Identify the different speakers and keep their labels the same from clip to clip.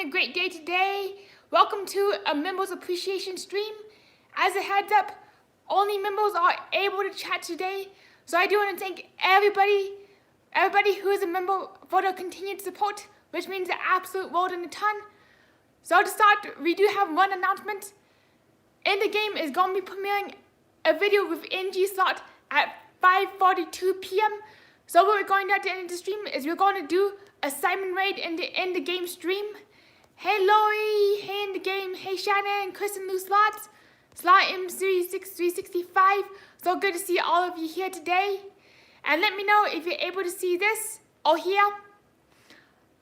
Speaker 1: having a great day today. Welcome to a members appreciation stream. As a heads up, only members are able to chat today. So I do want to thank everybody who is a member for their continued support, which means the absolute world and a ton. So to start, we do have one announcement. In the game is going to be premiering a video with NG slot at 5:42 p.m. So what we're going to do at the end of the stream is we're going to do a Simon raid in the game stream. Hey Lori, hey in the game, hey Shannon, ChrisAndLu slots, slot M365. So good to see all of you here today. And let me know if you're able to see this or hear.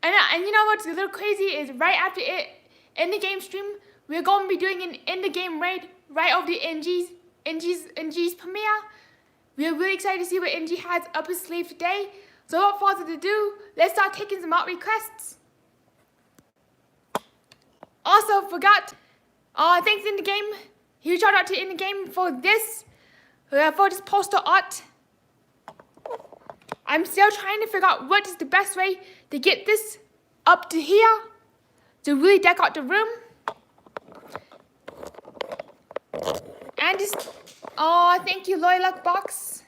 Speaker 1: And you know what's a little crazy is right after it, in the game stream, we're going to be doing an in the game raid right over the NG's premiere. We're really excited to see what NG has up his sleeve today. So without further ado, let's start taking some out requests. Also forgot, thanks in the game. Huge shout out to in the game for this poster art. I'm still trying to figure out what is the best way to get this up to here to really deck out the room. And just, thank you, Luckbox.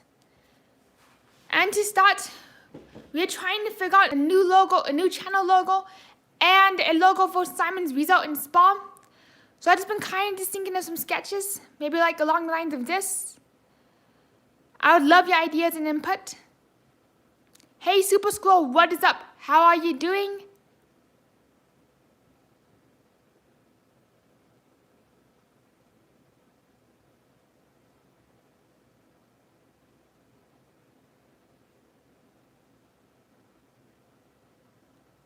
Speaker 1: And to start, we're trying to figure out a new logo, a new channel logo, and a logo for Simon's result in Spa. So I've just been kind of just thinking of some sketches, maybe like along the lines of this. I would love your ideas and input. Hey Super Scroll, what is up? How are you doing?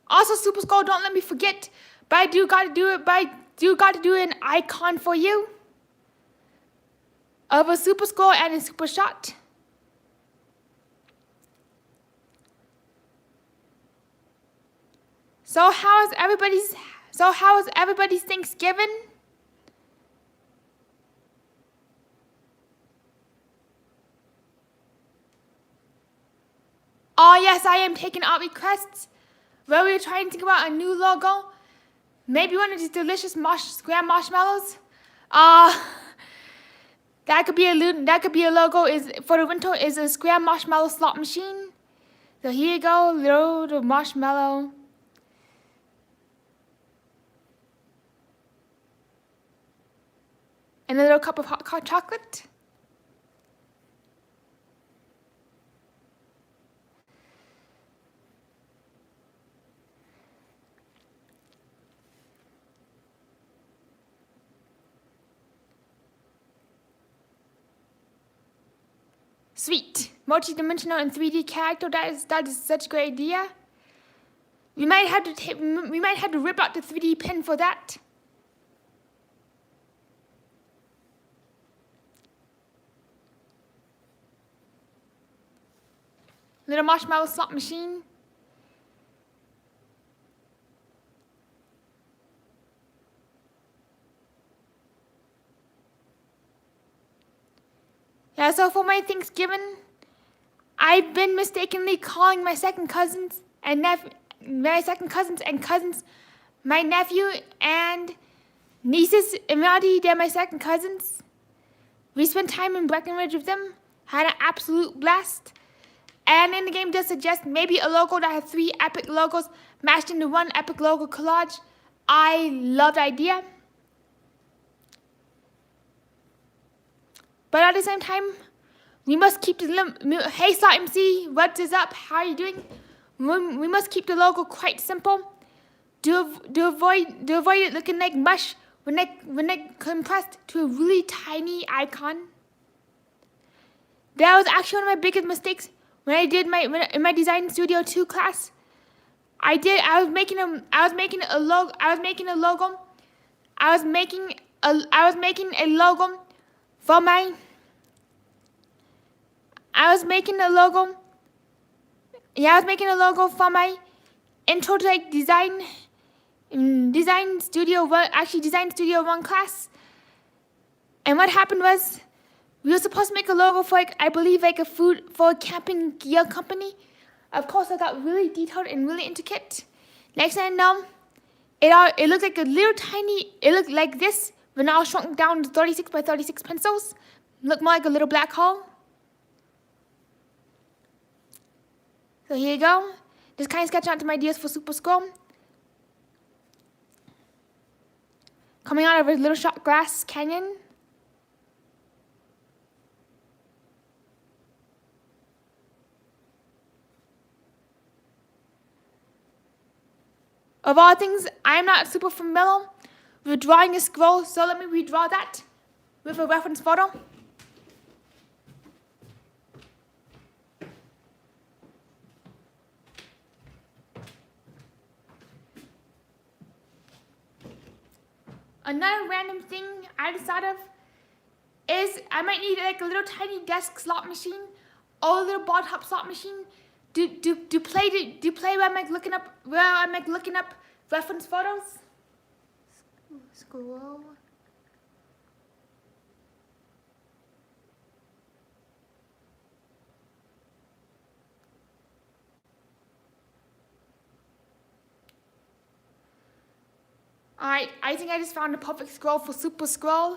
Speaker 1: Also, Super Skull, don't let me forget, but I do got to do an icon for you of a Super Skull and a Super Shot. So how is everybody's Thanksgiving? Oh yes, I am taking out requests. Well, we were trying to think about a new logo. Maybe one of these delicious square marshmallows. That could be a logo. Is for the winter is a square marshmallow slot machine. So here you go, little marshmallow. And a little cup of hot chocolate. Sweet. Multi-dimensional and 3D character. That is such a great idea. We might have to rip out the 3D pen for that. Little marshmallow slot machine. Yeah, so for my Thanksgiving, I've been mistakenly calling my second cousins, my nephew and nieces, in reality, they're my second cousins. We spent time in Breckenridge with them, had an absolute blast. And in the game does suggest maybe a logo that has 3 epic logos mashed into one epic logo collage. I love the idea. But at the same time, we must keep the hey Slot MC, what is up? How are you doing? We must keep the logo quite simple to avoid it looking like mush when they compressed to a really tiny icon. That was actually one of my biggest mistakes when I did in my Design Studio 2 class. I was making a logo for my intro to like Design Studio 1 class. And what happened was we were supposed to make a logo for I believe a camping gear company. Of course, I got really detailed and really intricate. Next thing I know, It looked like a little tiny, it looked like this when I was shrunk down to 36 by 36 pencils. Looked more like a little black hole. So here you go. Just kind of sketching out some ideas for Super Scroll. Coming out of a little shot glass canyon. Of all things, I'm not super familiar with drawing a scroll, so let me redraw that with a reference photo. Another random thing I just thought of is I might need like a little tiny desk slot machine or a little ball top slot machine to play where I'm like looking up reference photos. Scroll. Alright, I think I just found the perfect scroll for Super Scroll.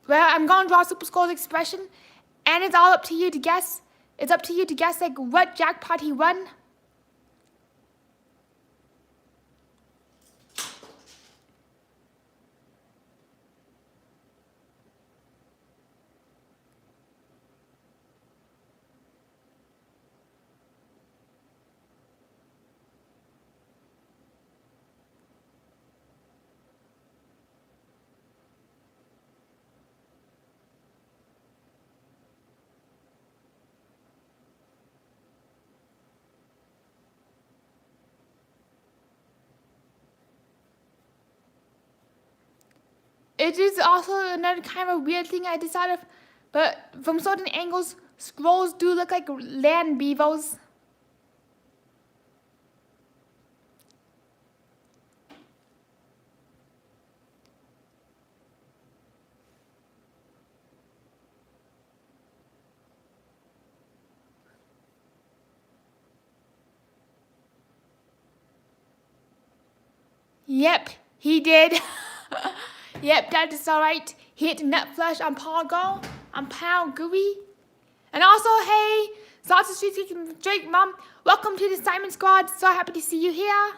Speaker 1: Well, I'm going to draw Super Scroll's expression, and it's all up to you to guess. It's up to you to guess like what jackpot he won. It is also another kind of weird thing I decided, but from certain angles, scrolls do look like land beavers. Yep, he did. Yep, that is alright. He hit the nut flush on Pogo, on Pound Gooey. And also, hey, Sausage Street Drake Mom, welcome to the Simon Squad. So happy to see you here.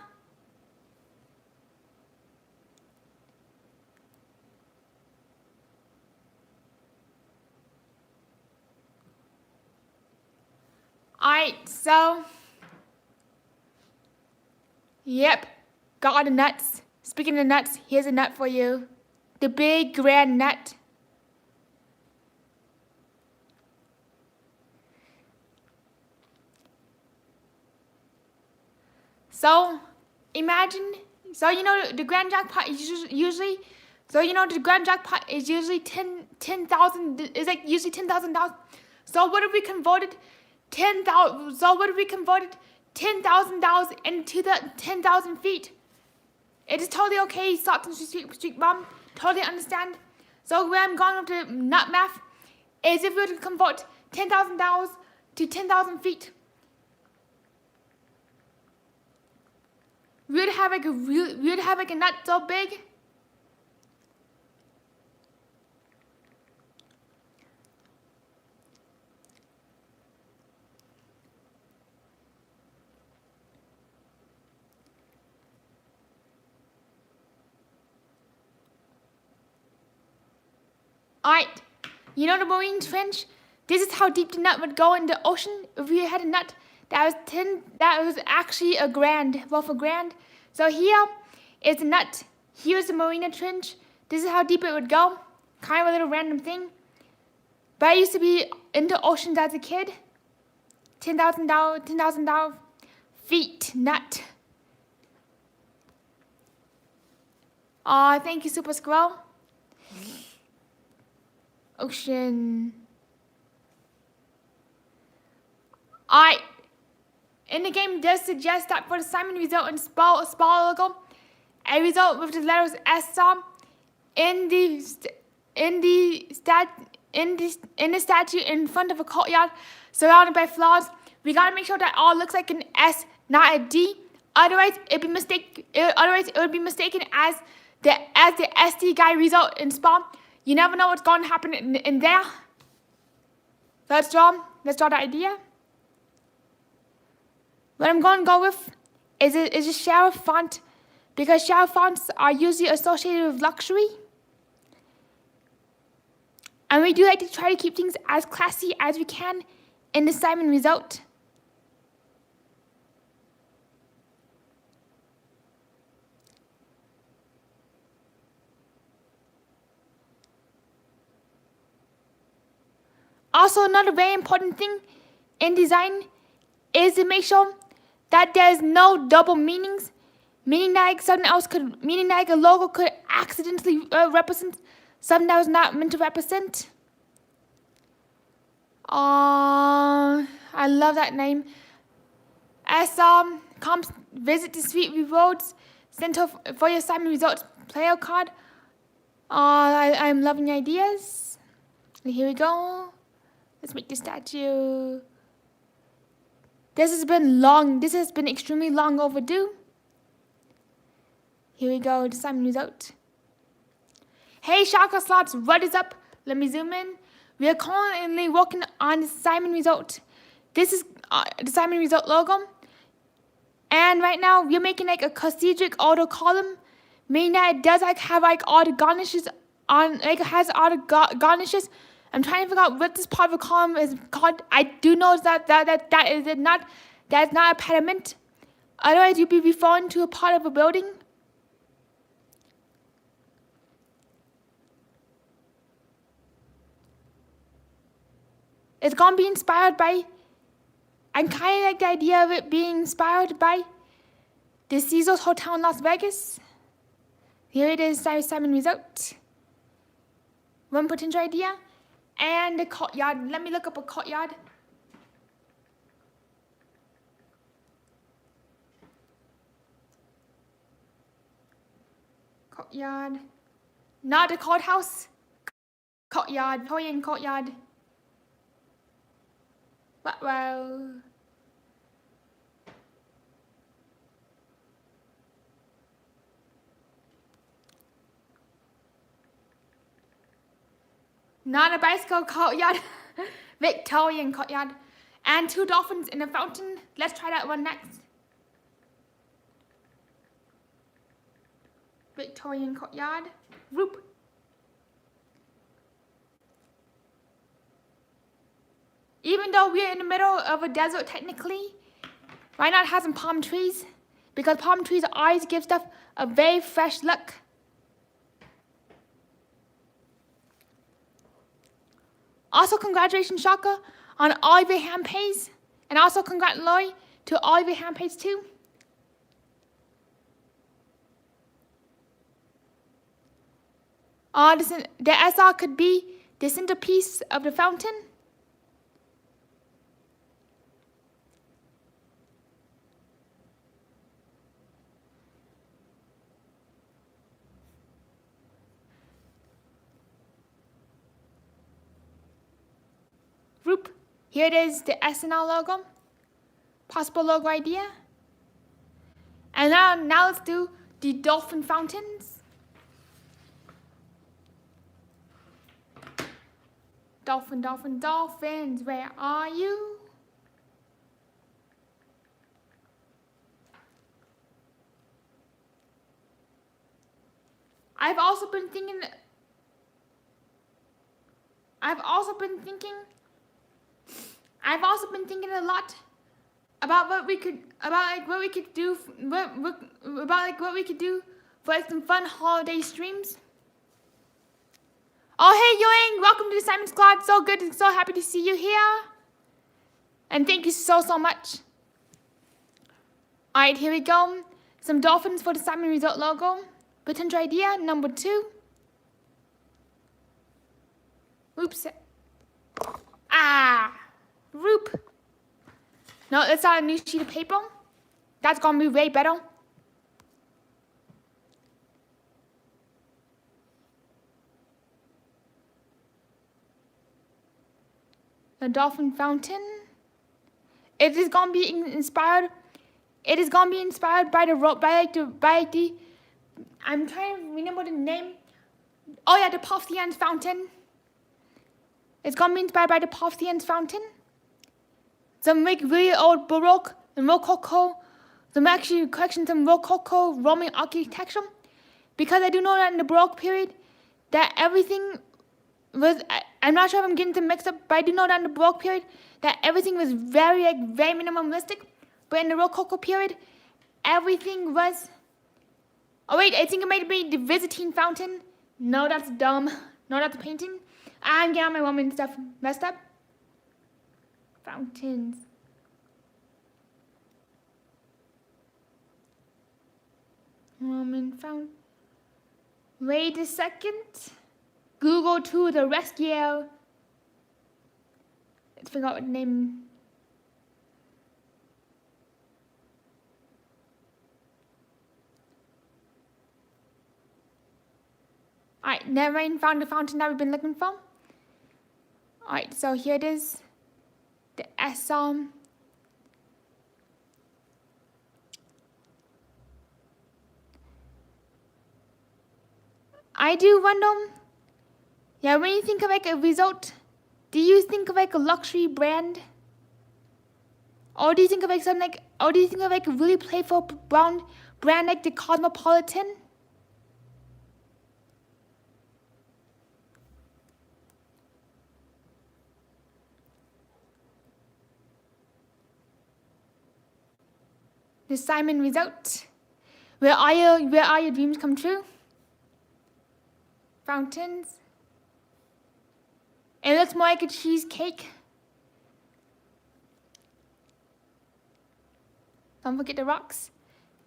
Speaker 1: Alright, so. Yep, got all the nuts. Speaking of nuts, here's a nut for you. The big grand nut. So, imagine, so you know the grand jackpot is usually, the grand jackpot is usually 10,000, is like usually $10,000. So what if we converted $10,000 into the 10,000 feet? It is totally okay, Socks and Street Mom. Totally understand. So where I'm going with the nut math is if we were to convert $10,000 to 10,000 feet, we would have like a nut so big. Alright, you know the marine trench? This is how deep the nut would go in the ocean if we had a nut that was actually a grand, worth a grand. So here is a nut, here's the marina trench. This is how deep it would go. Kind of a little random thing. But I used to be into oceans as a kid. $10,000 feet nut. Aw, thank you, Super Squirrel. Ocean. Alright. In the game does suggest that for the Simon result in spell logo, a result with the letters S star in the statue in front of a courtyard surrounded by flowers. We gotta make sure that all looks like an S, not a D. Otherwise, it would be mistaken as the SD guy result in spawn. You never know what's going to happen in there. Let's draw the idea. What I'm going to go with is a sheriff font, because sheriff fonts are usually associated with luxury. And we do like to try to keep things as classy as we can in the Simon result. Also, another very important thing in design is to make sure that there's no double meanings, meaning that a logo could accidentally represent something that was not meant to represent. I love that name. As comes visit the Sweet Rewards Center for your Simon Results player card. I'm loving the ideas. Here we go. Let's make the statue. This has been extremely long overdue. Here we go, the Simon result. Hey Shaka slots, what is up? Let me zoom in. We are currently working on the Simon result. This is the Simon result logo. And right now we're making like a cathedric auto column, meaning that it does like have like all the garnishes on, like it has all the garnishes. I'm trying to figure out what this part of the column is called. I do know that is not a pediment. Otherwise, you'd be referring to a part of a building. It's gonna be inspired by. I kind of like the idea of it being inspired by the Caesars Hotel in Las Vegas. Here it is, Simon result. One potential idea. And the courtyard. Let me look up a courtyard. Courtyard. Not the courthouse. Courtyard. Victorian courtyard. Wow. Not a bicycle courtyard. Victorian courtyard. And 2 dolphins in a fountain. Let's try that one next. Victorian courtyard. Whoop. Even though we're in the middle of a desert technically, why not have some palm trees? Because palm trees always give stuff a very fresh look. Also, congratulations, Shaka, on all of your hand pays. And also, congrats, Lori, to all of your hand pays, too. The SR could be the centerpiece of the fountain. Group. Here it is, the SNL logo. Possible logo idea. And now let's do the dolphin fountains. Dolphin, dolphin, dolphins, where are you? I've also been thinking a lot about what we could do for like some fun holiday streams. Oh hey Ewing, welcome to the Simon Squad. So good and so happy to see you here. And thank you so much. Alright, here we go. Some dolphins for the Simon Result logo. Potential idea number 2. Oops. Roop. No, let's start a new sheet of paper. That's gonna be way better. A dolphin fountain. It is gonna be inspired It is gonna be inspired by the I'm trying to remember the name. Oh yeah, the Porcelain's Fountain. It's gonna be inspired by the Porcelain's Fountain. Some like really old Baroque and Rococo. Some actually collection some Rococo Roman architecture. Because I do know that in the Baroque period, that everything was, I'm not sure if I'm getting them mixed up, but I do know that in the Baroque period, that everything was very minimalistic. But in the Rococo period, everything was, oh wait, I think it might be the Byzantine Fountain. No, that's dumb. No, that's a painting. I'm getting my Roman stuff messed up. Fountains. Roman fountain. Wait a second. Google to the rescue. Let's figure out what the name. Alright, never mind, found the fountain that we've been looking for. Alright, so here it is. The Essom. I do wonder, yeah, when you think of like a result, do you think of like a luxury brand? Or do you think of like something like, or do you think of like a really playful brand like the Cosmopolitan? The Simon result. Where are your dreams come true? Fountains. It looks more like a cheesecake. Don't forget the rocks.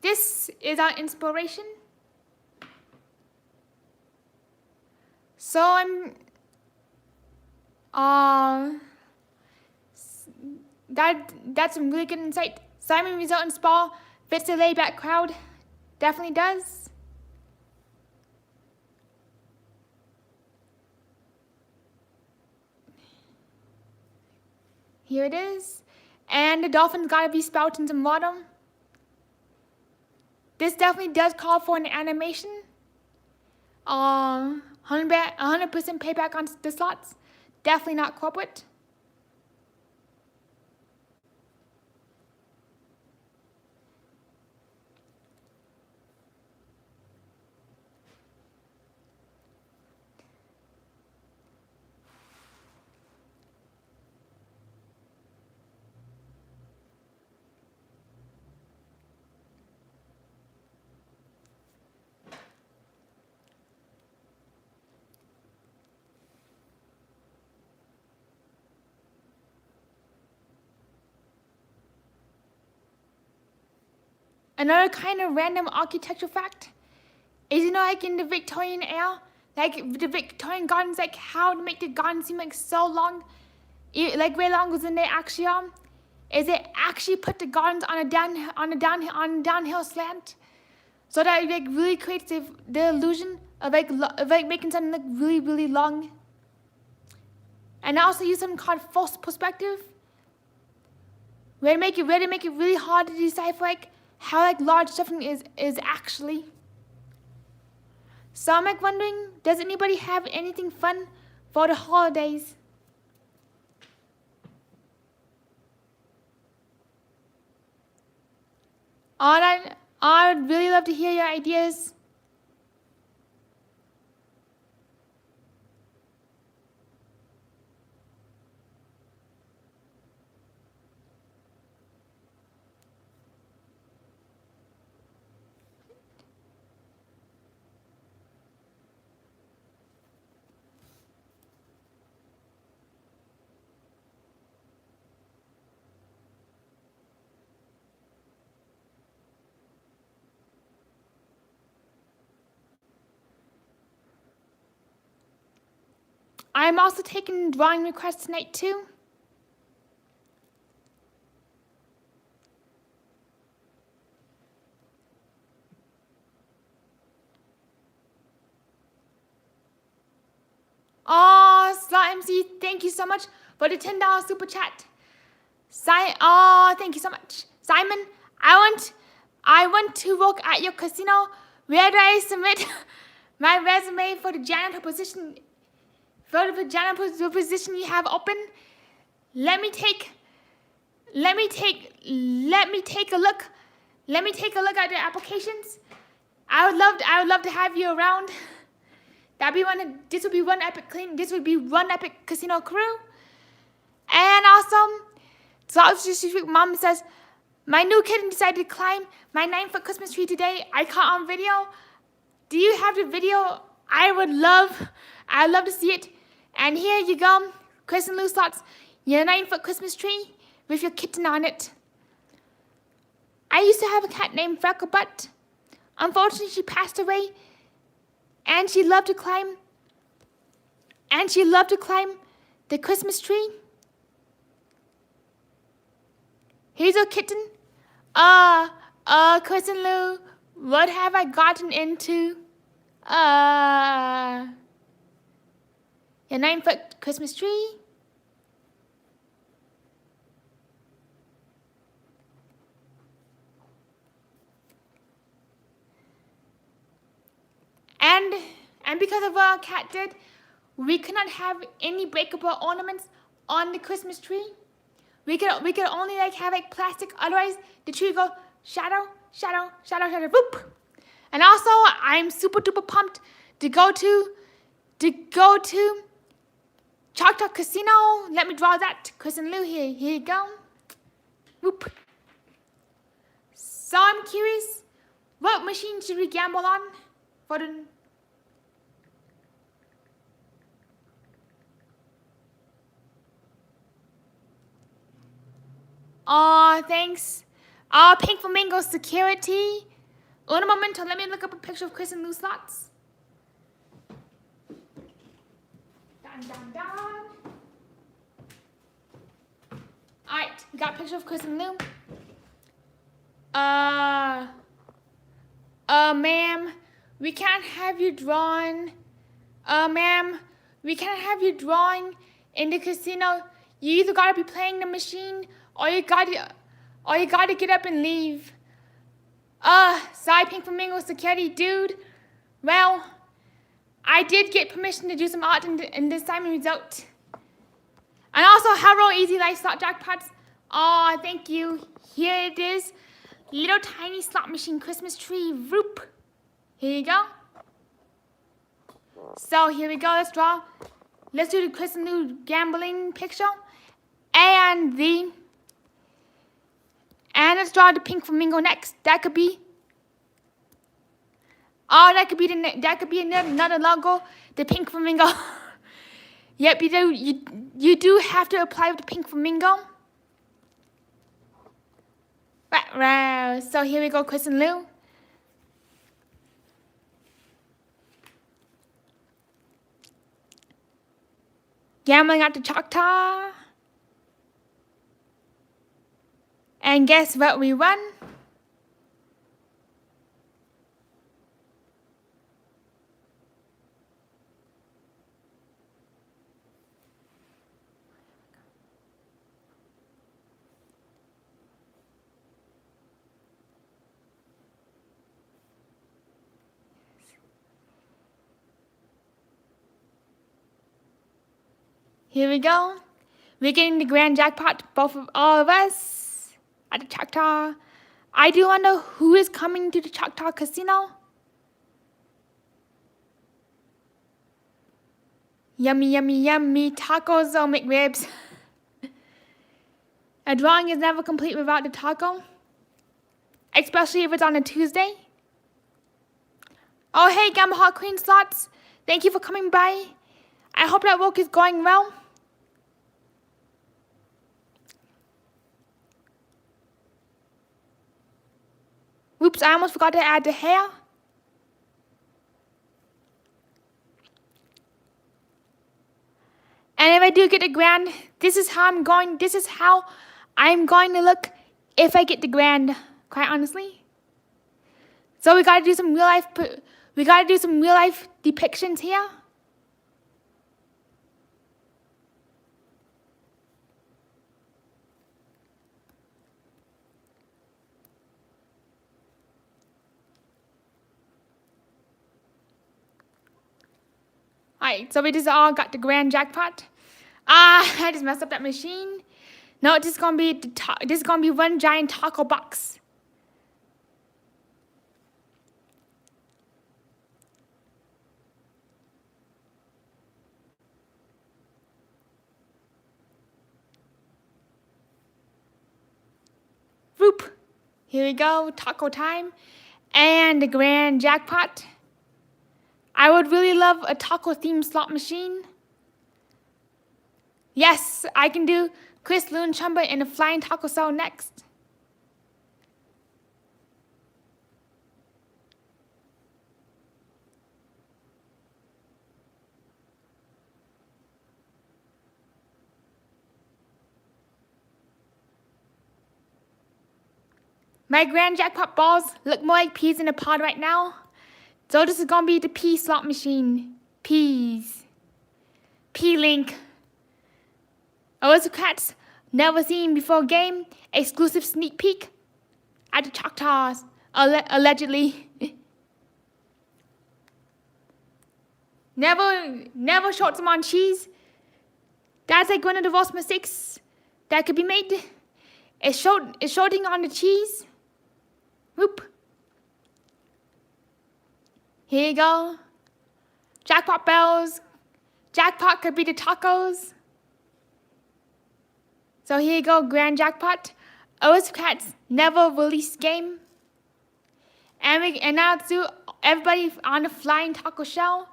Speaker 1: This is our inspiration. So that's some really good insight. Simon Resort and Spa fits the laid back crowd. Definitely does. Here it is. And the dolphin's gotta be spouting some water. This definitely does call for an animation. 100% payback on the slots. Definitely not corporate. Another kind of random architectural fact is, you know, like in the Victorian era, like the Victorian gardens, like how to make the garden seem like so long, like way longer than they actually are, is they actually put the gardens on a downhill slant, so that it like really creates the illusion of like making something look really long. And I also use something called false perspective, where to make it really hard to decipher like how like large something is actually. So I'm like wondering, does anybody have anything fun for the holidays? I'd really love to hear your ideas. I'm also taking drawing requests tonight too. Oh, Slot MC, thank you so much for the $10 super chat. Thank you so much. Simon, I want to work at your casino. Where do I submit my resume for the janitor position? For the janitor position you have open? Let me take a look. Let me take a look at the applications. I would love to have you around. This would be one epic casino crew. And also, so mom says, my new kitten decided to climb my 9-foot Christmas tree today. I caught on video. Do you have the video? I'd love to see it. And here you go, ChrisAndLu slots, your 9-foot Christmas tree with your kitten on it. I used to have a cat named Frecklebutt. Unfortunately, she passed away. And she loved to climb. The Christmas tree. Here's your kitten. ChrisAndLu, what have I gotten into? Your 9-foot Christmas tree. And because of what our cat did, we could not have any breakable ornaments on the Christmas tree. We could only have plastic, otherwise the tree would go shadow, shadow, shadow, shadow, boop. And also, I'm super duper pumped to go to Choctaw Casino. Let me draw that. ChrisAndLu, here you go. Whoop. So I'm curious, what machine should we gamble on for the... Oh, thanks. Pink Flamingo Security. Un momento, let me look up a picture of ChrisAndLu slots. Dun, dun, dun. Alright, we got a picture of ChrisAndLu. Ma'am, we can't have you drawn. Ma'am, we can't have you drawing in the casino. You either gotta be playing the machine or you gotta get up and leave. Sorry, Pink Flamingo Security, dude. Well, I did get permission to do some art in this time result. And also, hello, Easy Life Slot Jackpots. Oh, thank you. Here it is. Little tiny slot machine Christmas tree. Whoop. Here you go. So here we go. Let's draw. Let's do the ChrisAndLu gambling picture. And let's draw the Pink Flamingo next. That could be another logo. The Pink Flamingo. Yep, you do have to apply with the Pink Flamingo. Right. So here we go, ChrisAndLu. Gambling at the Choctaw. And guess what we won? Here we go. We're getting the grand jackpot, all of us, at the Choctaw. I do wonder who is coming to the Choctaw Casino. Yummy, yummy, yummy tacos or McRibs. A drawing is never complete without the taco, especially if it's on a Tuesday. Oh, hey, Gamma Hot Queen Slots. Thank you for coming by. I hope that work is going well. Oops, I almost forgot to add the hair. And if I do get the grand, this is how I'm going to look if I get the grand, quite honestly. So we gotta do some real life depictions here. Alright, so we just all got the grand jackpot. I just messed up that machine. No, this is gonna be one giant taco box. Whoop. Here we go, taco time. And the grand jackpot. I would really love a taco themed slot machine. Yes, I can do ChrisAndLu and Chumba in a flying taco cell next. My grand jackpot balls look more like peas in a pod right now. So this is gonna be the pea slot machine. Peas. P-Link. Aristocrats never seen before game. Exclusive sneak peek at the Choctaws. Allegedly. Never short them on cheese. That's like one of the worst mistakes that could be made. It's shorting on the cheese. Whoop. Here you go. Jackpot bells. Jackpot could be the tacos. So here you go, grand jackpot. Aristocrats never released game. And now let's do everybody on a flying taco shell.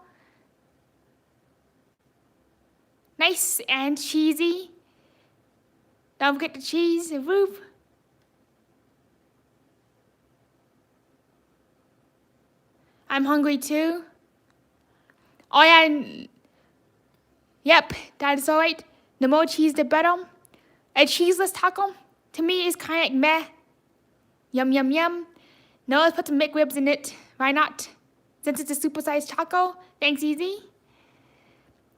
Speaker 1: Nice and cheesy. Don't forget the cheese, the roof. I'm hungry too. Oh yeah, yep, that is alright. The more cheese, the better. A cheeseless taco, to me, is kind of like meh. Yum, yum, yum. No, let's put some McRibs in it. Why not? Since it's a supersized taco, thanks, easy.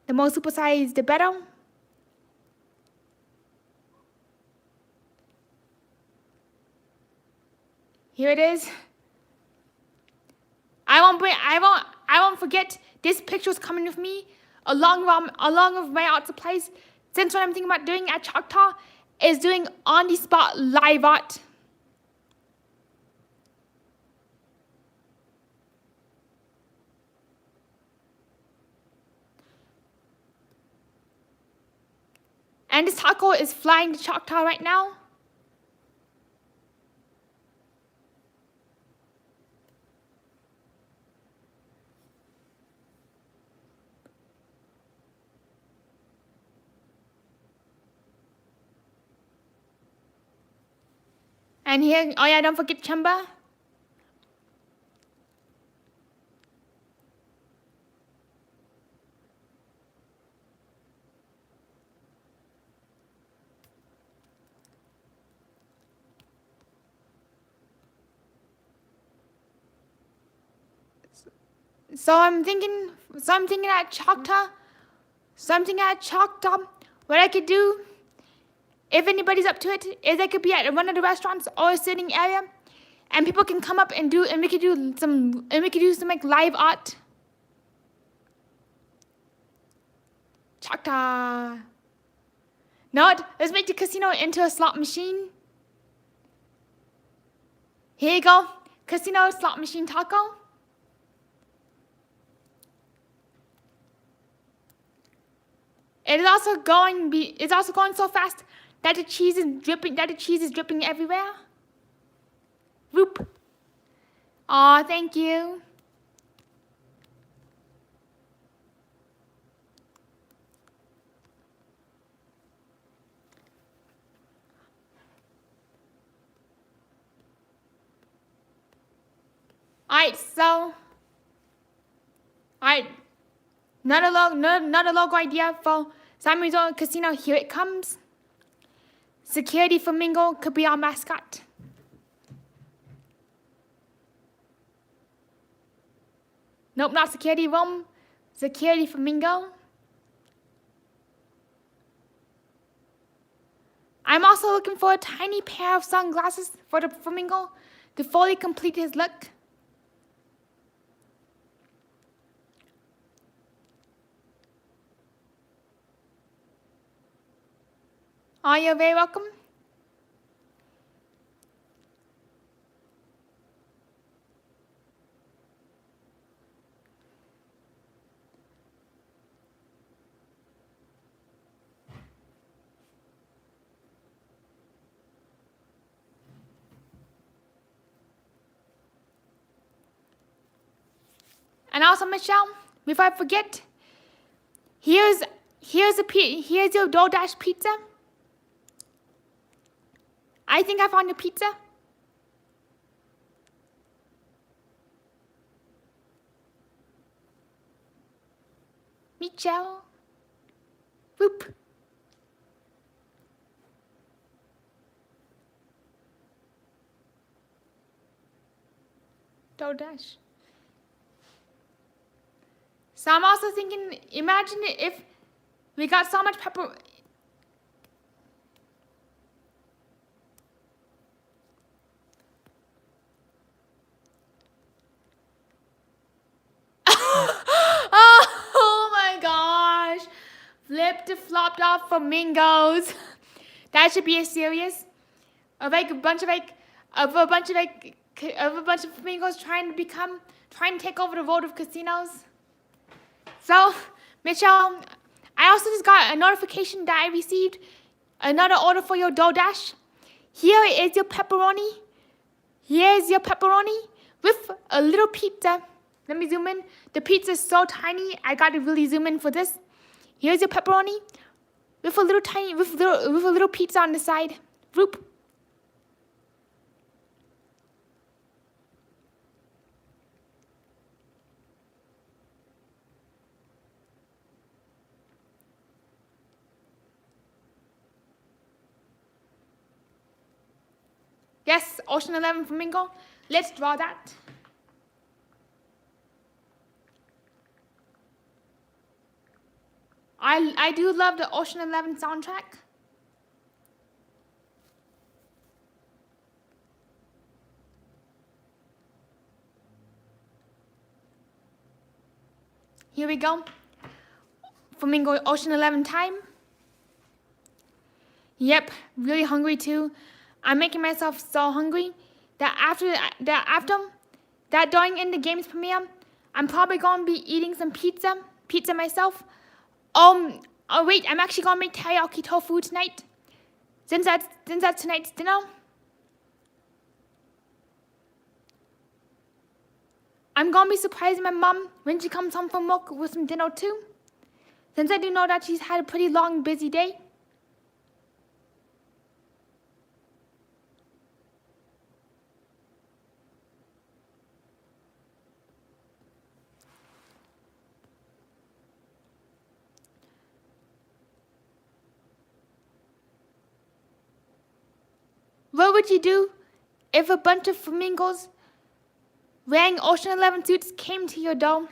Speaker 1: The more supersized, the better. Here it is. I won't forget this picture was coming with me along with my art supplies. Since what I'm thinking about doing at Choctaw is doing on the spot live art. And this taco is flying to Choctaw right now. And here, oh yeah, don't forget Chumba. So I'm thinking at Choctaw, what I could do, if anybody's up to it, is I could be at one of the restaurants or a sitting area, and people can come up and we could do some like live art. Choctaw. No, let's make the casino into a slot machine. Here you go, casino slot machine taco. It's also going so fast that the cheese is dripping everywhere. Whoop. Aw, thank you. Alright, another logo idea for San Resort Casino. Here it comes. Security Flamingo could be our mascot. Nope, not Security Room. Security Flamingo. I'm also looking for a tiny pair of sunglasses for the Flamingo to fully complete his look. Oh, you're very welcome. And also, Michelle, before I forget, here's your DoorDash pizza. I think I found your pizza. Michelle. Whoop. DoorDash. So I'm also thinking, imagine if we got so much pepper. Oh my gosh. Flipped and flopped off flamingos. That should be a series. Of like a bunch of flamingos trying to take over the world of casinos. So, Michelle, I also just got a notification that I received another order for your DoorDash. Here is your pepperoni. Here's your pepperoni with a little pizza. Let me zoom in. The pizza is so tiny. I got to really zoom in for this. Here's your pepperoni with a little pizza on the side. Whoop. Yes, Ocean 11 Flamingo. Let's draw that. I do love the Ocean 11 soundtrack. Here we go. Flamingo Ocean 11 time. Yep, really hungry too. I'm making myself so hungry that after during in the game's premiere, I'm probably gonna be eating some pizza myself. Oh wait, I'm actually gonna make teriyaki tofu tonight. Since that's tonight's dinner. I'm gonna be surprising my mom when she comes home from work with some dinner too. Since I do know that she's had a pretty long, busy day. What would you do if a bunch of flamingos wearing Ocean 11 suits came to your dome?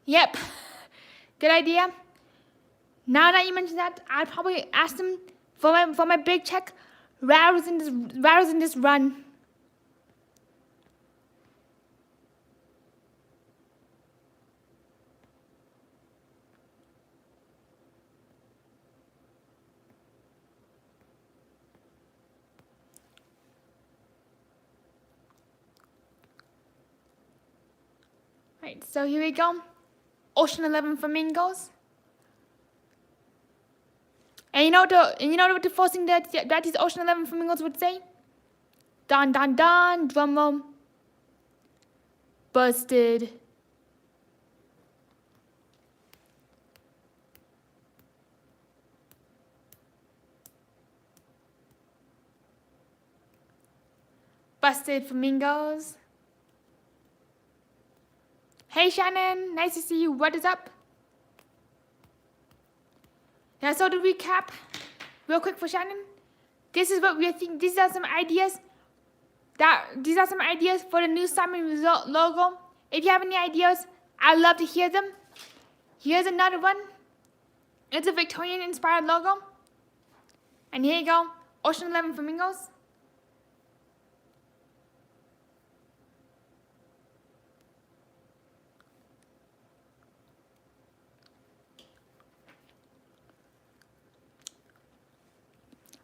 Speaker 1: Yep, good idea. Now that you mentioned that, I'd probably ask them for my big check. Rattles in this run. Right, so here we go. Ocean 11 flamingos. And you know what the first thing that these Ocean 11 flamingos would say? Dun dun dun, drum roll. Busted. Busted flamingos. Hey Shannon, nice to see you. What is up? Yeah, so to recap, real quick for Shannon, this is what we're thinking. These are some ideas these are some ideas for the new Simon Result logo. If you have any ideas, I'd love to hear them. Here's another one. It's a Victorian-inspired logo. And here you go, Ocean 11 Flamingos.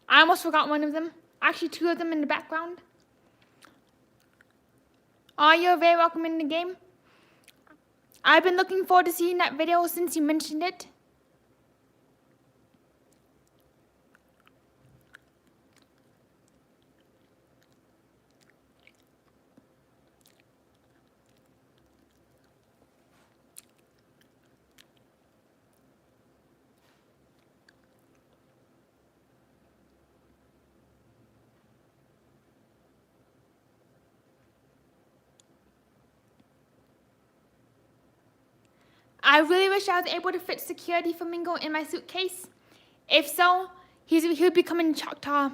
Speaker 1: I almost forgot one of them. Actually, two of them in the background. Oh, you're very welcome in the game. I've been looking forward to seeing that video since you mentioned it. I really wish I was able to fit Security Flamingo in my suitcase. If so, he'll be coming to Choctaw.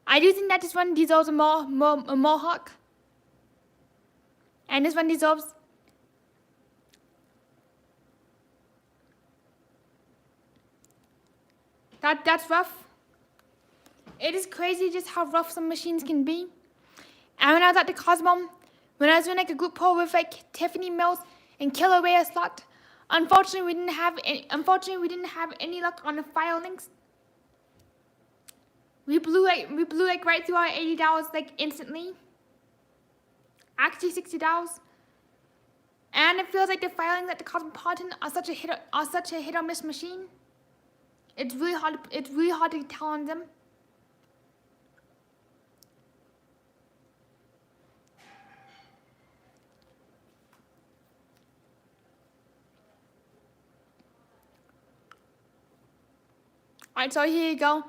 Speaker 1: I do think that this one deserves a mohawk. And this one deserves... That's rough. It is crazy just how rough some machines can be. And when I was at the Cosmo, when I was doing like a group poll with like Tiffany Mills and Killer Ray a slot, unfortunately we didn't have any luck on the file links. We blew like right through our $80 like instantly. Actually $60. And it feels like the filings at the Cosmopolitan are such a hit or miss machine. It's really hard to tell on them. Alright, so here you go.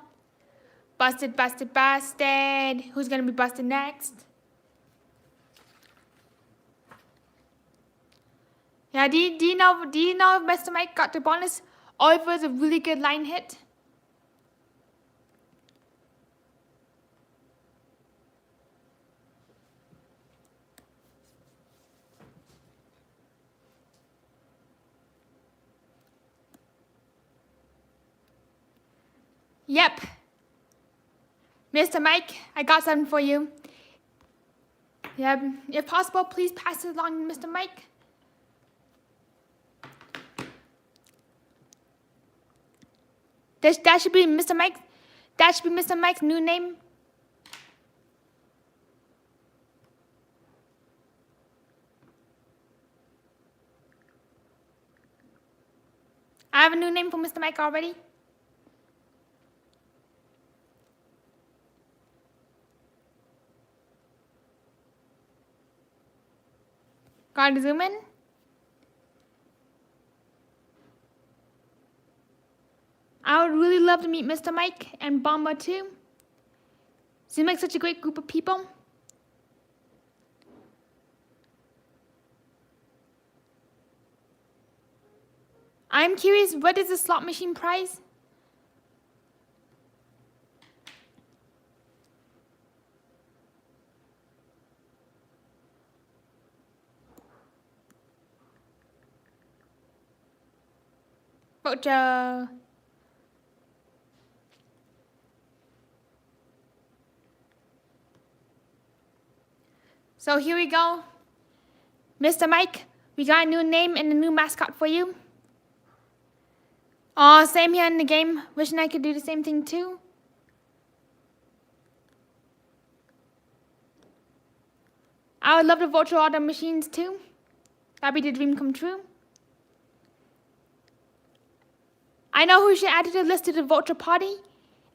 Speaker 1: Busted, busted, busted. Who's gonna be busted next? Yeah, do you know if Mr. Mike got the bonus or if it was a really good line hit? Yep. Mr. Mike, I got something for you. Yeah, if possible, please pass it along to Mr. Mike. That should be Mr. Mike. That should be Mr. Mike's new name. I have a new name for Mr. Mike already. Gotta zoom in. I would really love to meet Mr. Mike and Bomba too. Seems like such a great group of people. I'm curious, what is the slot machine prize? Voucher. So here we go. Mr. Mike, we got a new name and a new mascot for you. Aw, same here in the game. Wishing I could do the same thing too. I would love to voucher all the machines too. That'd be the dream come true. I know who should add to the list to the voucher party.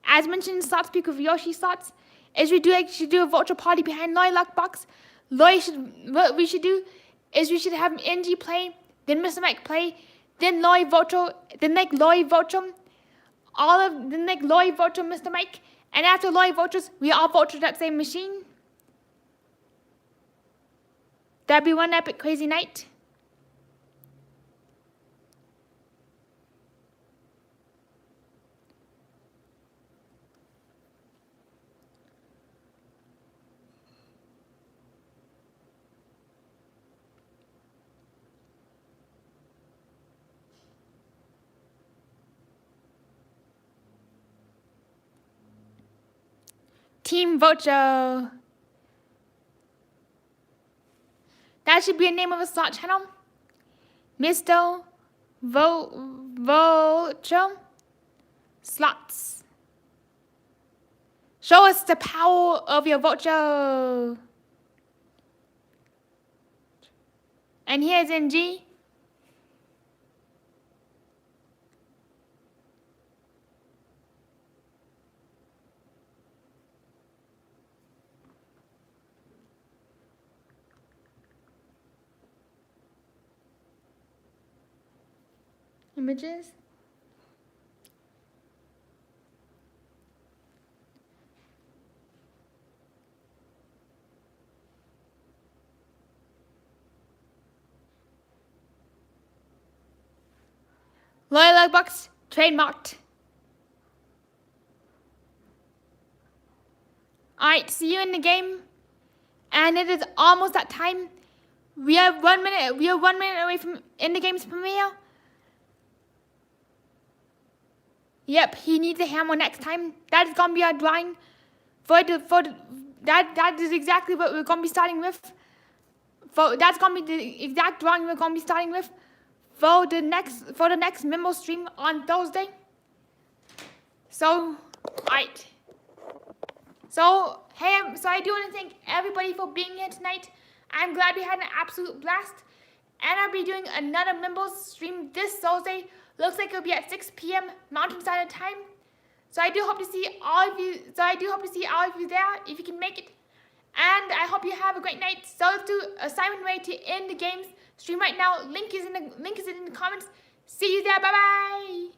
Speaker 1: As mentioned in Slot Speak with Yoshi Slots, is we should do a voucher party behind Luckbox. What we should do is we should have NG play, then Mr. Mike play, then Lloyd voucher, then like Lloyd voucher, then like Lloyd voucher Mr. Mike, and after Lloyd vouchers, we all voucher that same machine. That'd be one epic crazy night. Team Vocho. That should be a name of a slot channel. Mr. Vocho Slots. Show us the power of your Vocho. And here's NG. Images. Loyal Luckbox, trademarked. Alright, see you in the game. And it is almost that time. We are 1 minute. We are 1 minute away from in the game's premiere. Yep, he needs a hammer next time. That is gonna be our drawing that is exactly what we're gonna be starting with. That's gonna be the exact drawing we're gonna be starting with for the next memo stream on Thursday. So, alright. So I do want to thank everybody for being here tonight. I'm glad we had an absolute blast. And I'll be doing another members stream this Thursday. Looks like it'll be at 6 p.m. Mountain Standard Time. So I do hope to see all of you. There if you can make it. And I hope you have a great night. So let's do Simon Way to end the game's stream right now. Link is in the comments. See you there. Bye bye.